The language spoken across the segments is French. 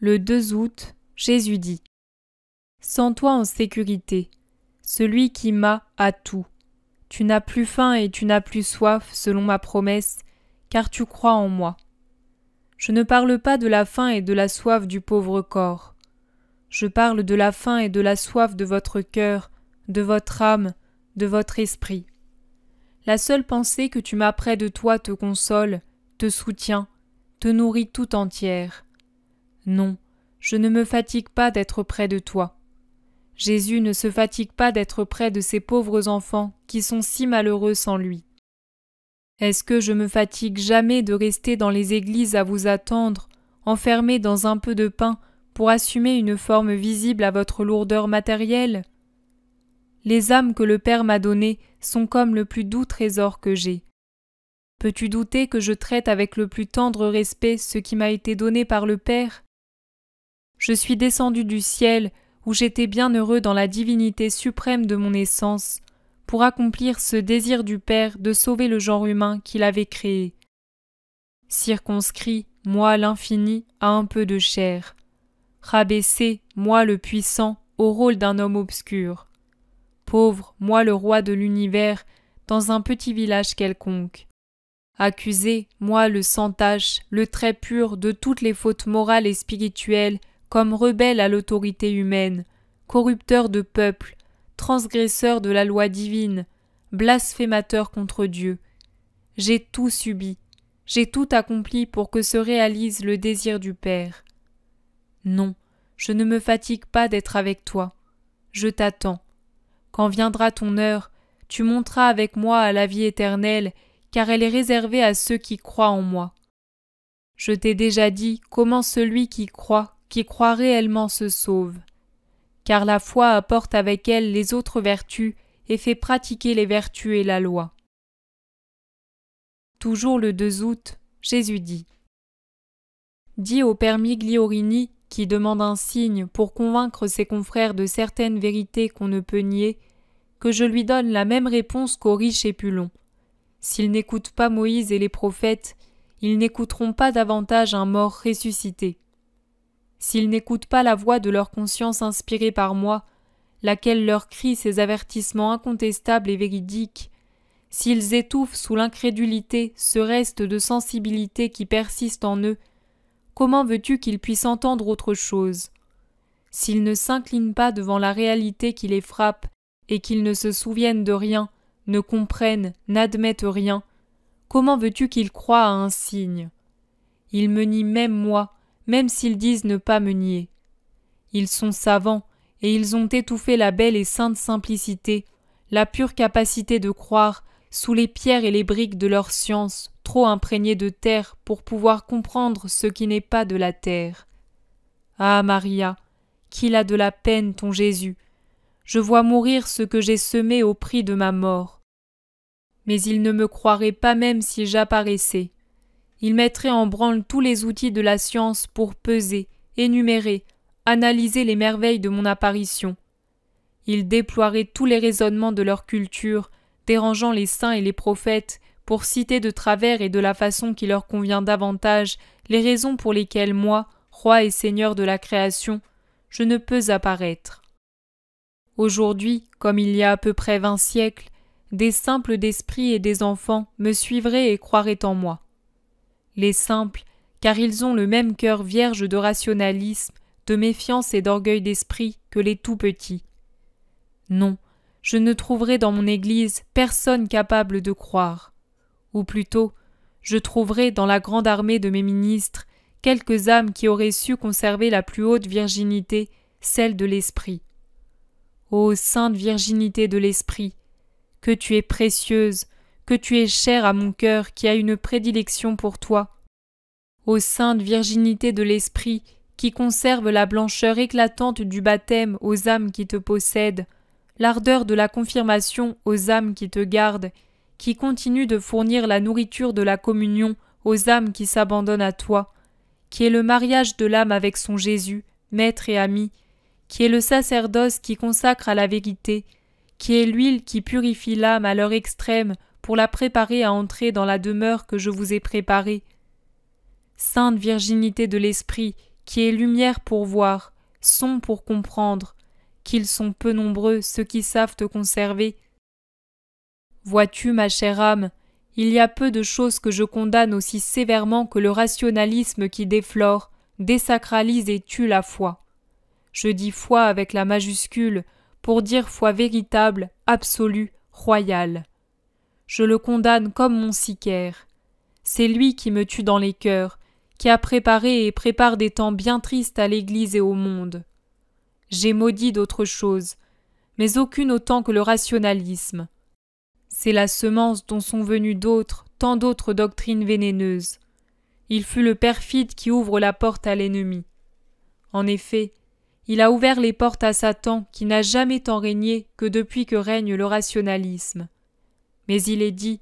Le 2 août, Jésus dit : Sens-toi en sécurité. Celui qui m'a a tout. Tu n'as plus faim et tu n'as plus soif, selon ma promesse, car tu crois en moi. Je ne parle pas de la faim et de la soif du pauvre corps. Je parle de la faim et de la soif de votre cœur, de votre âme, de votre esprit. La seule pensée que tu m'as près de toi te console, te soutient, te nourrit tout entière. Non, je ne me fatigue pas d'être près de toi. Jésus ne se fatigue pas d'être près de ces pauvres enfants qui sont si malheureux sans lui. Est-ce que je me fatigue jamais de rester dans les églises à vous attendre, enfermé dans un peu de pain, pour assumer une forme visible à votre lourdeur matérielle ? Les âmes que le Père m'a données sont comme le plus doux trésor que j'ai. Peux-tu douter que je traite avec le plus tendre respect ce qui m'a été donné par le Père ? Je suis descendu du ciel, où j'étais bien heureux dans la divinité suprême de mon essence, pour accomplir ce désir du Père de sauver le genre humain qu'il avait créé. Circonscrit, moi l'infini, à un peu de chair. Rabaissé, moi le puissant, au rôle d'un homme obscur. Pauvre, moi le roi de l'univers, dans un petit village quelconque. Accusé, moi le sans tache, le très pur de toutes les fautes morales et spirituelles, comme rebelle à l'autorité humaine, corrupteur de peuple, transgresseur de la loi divine, blasphémateur contre Dieu. J'ai tout subi, j'ai tout accompli pour que se réalise le désir du Père. Non, je ne me fatigue pas d'être avec toi. Je t'attends. Quand viendra ton heure, tu monteras avec moi à la vie éternelle, car elle est réservée à ceux qui croient en moi. Je t'ai déjà dit comment celui qui croit réellement se sauve. Car la foi apporte avec elle les autres vertus et fait pratiquer les vertus et la loi. Toujours le 2 août, Jésus dit : Dis au père Migliorini, qui demande un signe pour convaincre ses confrères de certaines vérités qu'on ne peut nier, que je lui donne la même réponse qu'au riche Épulon. S'ils n'écoutent pas Moïse et les prophètes, ils n'écouteront pas davantage un mort ressuscité. S'ils n'écoutent pas la voix de leur conscience inspirée par moi, laquelle leur crie ces avertissements incontestables et véridiques, s'ils étouffent sous l'incrédulité ce reste de sensibilité qui persiste en eux, comment veux-tu qu'ils puissent entendre autre chose ? S'ils ne s'inclinent pas devant la réalité qui les frappe et qu'ils ne se souviennent de rien, ne comprennent, n'admettent rien, comment veux-tu qu'ils croient à un signe ? Ils me nient même moi, même s'ils disent ne pas me nier. Ils sont savants, et ils ont étouffé la belle et sainte simplicité, la pure capacité de croire, sous les pierres et les briques de leur science, trop imprégnées de terre pour pouvoir comprendre ce qui n'est pas de la terre. Ah, Maria, qu'il a de la peine ton Jésus. Je vois mourir ce que j'ai semé au prix de ma mort. Mais il ne me croirait pas même si j'apparaissais. Il mettrait en branle tous les outils de la science pour peser, énumérer, analyser les merveilles de mon apparition. Il déploierait tous les raisonnements de leur culture, dérangeant les saints et les prophètes, pour citer de travers et de la façon qui leur convient davantage les raisons pour lesquelles moi, roi et seigneur de la création, je ne peux apparaître. Aujourd'hui, comme il y a à peu près 20 siècles, des simples d'esprit et des enfants me suivraient et croiraient en moi. Les simples, car ils ont le même cœur vierge de rationalisme, de méfiance et d'orgueil d'esprit que les tout-petits. Non, je ne trouverai dans mon Église personne capable de croire. Ou plutôt, je trouverai dans la grande armée de mes ministres quelques âmes qui auraient su conserver la plus haute virginité, celle de l'esprit. Ô sainte virginité de l'esprit, que tu es précieuse, que tu es chère à mon cœur qui a une prédilection pour toi. Ô sainte virginité de l'esprit, qui conserve la blancheur éclatante du baptême aux âmes qui te possèdent, l'ardeur de la confirmation aux âmes qui te gardent, qui continue de fournir la nourriture de la communion aux âmes qui s'abandonnent à toi, qui est le mariage de l'âme avec son Jésus, maître et ami, qui est le sacerdoce qui consacre à la vérité, qui est l'huile qui purifie l'âme à l'heure extrême pour la préparer à entrer dans la demeure que je vous ai préparée. Sainte virginité de l'esprit, qui est lumière pour voir, son pour comprendre, qu'ils sont peu nombreux ceux qui savent te conserver. Vois-tu, ma chère âme, il y a peu de choses que je condamne aussi sévèrement que le rationalisme qui déflore, désacralise et tue la foi. Je dis foi avec la majuscule pour dire foi véritable, absolue, royale. Je le condamne comme mon sicaire. C'est lui qui me tue dans les cœurs, qui a préparé et prépare des temps bien tristes à l'Église et au monde. J'ai maudit d'autres choses, mais aucune autant que le rationalisme. C'est la semence dont sont venues d'autres, tant d'autres doctrines vénéneuses. Il fut le perfide qui ouvre la porte à l'ennemi. En effet, il a ouvert les portes à Satan qui n'a jamais tant régné que depuis que règne le rationalisme. Mais il est dit,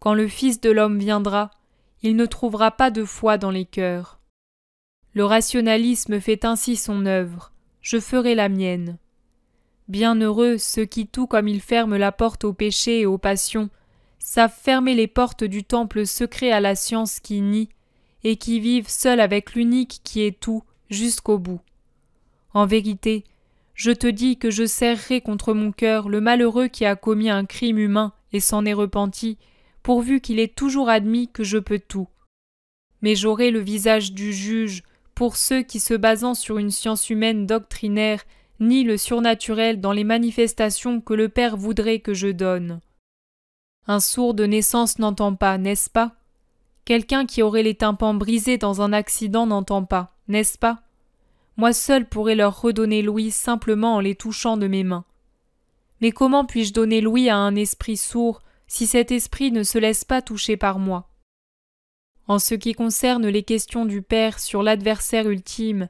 quand le Fils de l'homme viendra, il ne trouvera pas de foi dans les cœurs. Le rationalisme fait ainsi son œuvre, je ferai la mienne. Bienheureux ceux qui, tout comme ils ferment la porte au péché et aux passions, savent fermer les portes du temple secret à la science qui nie, et qui vivent seuls avec l'unique qui est tout, jusqu'au bout. En vérité, je te dis que je serrerai contre mon cœur le malheureux qui a commis un crime humain et s'en est repenti, pourvu qu'il ait toujours admis que je peux tout. Mais j'aurai le visage du juge pour ceux qui, se basant sur une science humaine doctrinaire, nient le surnaturel dans les manifestations que le Père voudrait que je donne. Un sourd de naissance n'entend pas, n'est-ce pas? Quelqu'un qui aurait les tympans brisés dans un accident n'entend pas, n'est-ce pas? Moi seul pourrais leur redonner l'ouïe simplement en les touchant de mes mains. Mais comment puis-je donner l'ouïe à un esprit sourd si cet esprit ne se laisse pas toucher par moi? En ce qui concerne les questions du Père sur l'adversaire ultime,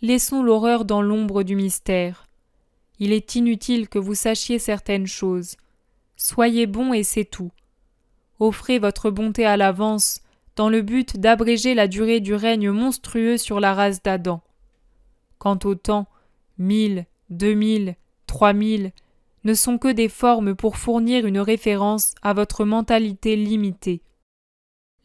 laissons l'horreur dans l'ombre du mystère. Il est inutile que vous sachiez certaines choses. Soyez bons et c'est tout. Offrez votre bonté à l'avance, dans le but d'abréger la durée du règne monstrueux sur la race d'Adam. Quant au temps, 1000, 2000, 3000 ne sont que des formes pour fournir une référence à votre mentalité limitée.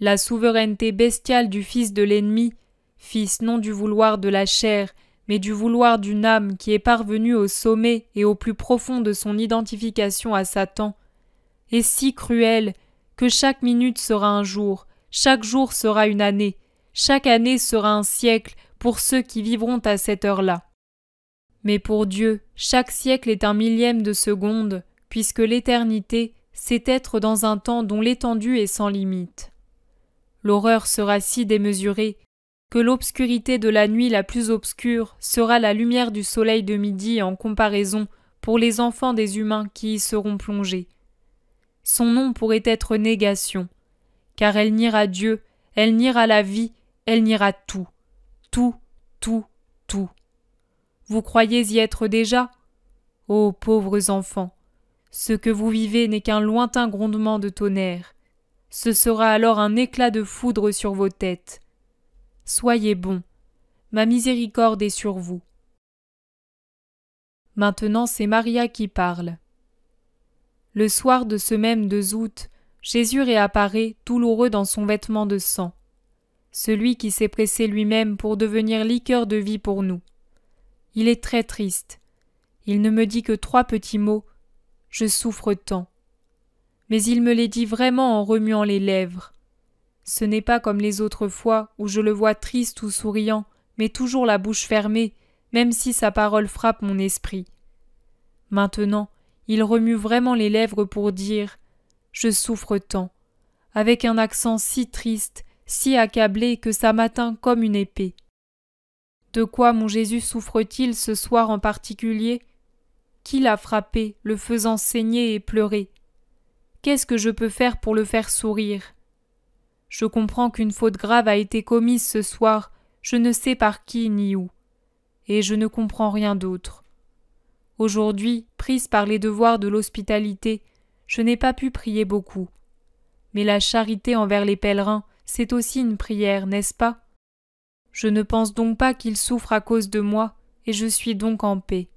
La souveraineté bestiale du fils de l'ennemi, fils non du vouloir de la chair, mais du vouloir d'une âme qui est parvenue au sommet et au plus profond de son identification à Satan, est si cruelle que chaque minute sera un jour, chaque jour sera une année, chaque année sera un siècle pour ceux qui vivront à cette heure-là. Mais pour Dieu, chaque siècle est un millième de seconde, puisque l'éternité, c'est être dans un temps dont l'étendue est sans limite. L'horreur sera si démesurée que l'obscurité de la nuit la plus obscure sera la lumière du soleil de midi en comparaison pour les enfants des humains qui y seront plongés. Son nom pourrait être négation, car elle niera Dieu, elle niera la vie, elle niera tout, tout, tout, tout. Vous croyez y être déjà? Ô pauvres enfants, ce que vous vivez n'est qu'un lointain grondement de tonnerre. Ce sera alors un éclat de foudre sur vos têtes. Soyez bons, ma miséricorde est sur vous. Maintenant c'est Maria qui parle. Le soir de ce même 2 août, Jésus réapparaît douloureux dans son vêtement de sang. Celui qui s'est pressé lui-même pour devenir liqueur de vie pour nous. Il est très triste. Il ne me dit que 3 petits mots. Je souffre tant. Mais il me les dit vraiment en remuant les lèvres. Ce n'est pas comme les autres fois où je le vois triste ou souriant, mais toujours la bouche fermée, même si sa parole frappe mon esprit. Maintenant, il remue vraiment les lèvres pour dire « Je souffre tant », avec un accent si triste, si accablé que ça m'atteint comme une épée. De quoi mon Jésus souffre-t-il ce soir en particulier? Qui l'a frappé, le faisant saigner et pleurer? Qu'est-ce que je peux faire pour le faire sourire? Je comprends qu'une faute grave a été commise ce soir, je ne sais par qui ni où. Et je ne comprends rien d'autre. Aujourd'hui, prise par les devoirs de l'hospitalité, je n'ai pas pu prier beaucoup. Mais la charité envers les pèlerins, c'est aussi une prière, n'est-ce pas? Je ne pense donc pas qu'ils souffrent à cause de moi, et je suis donc en paix.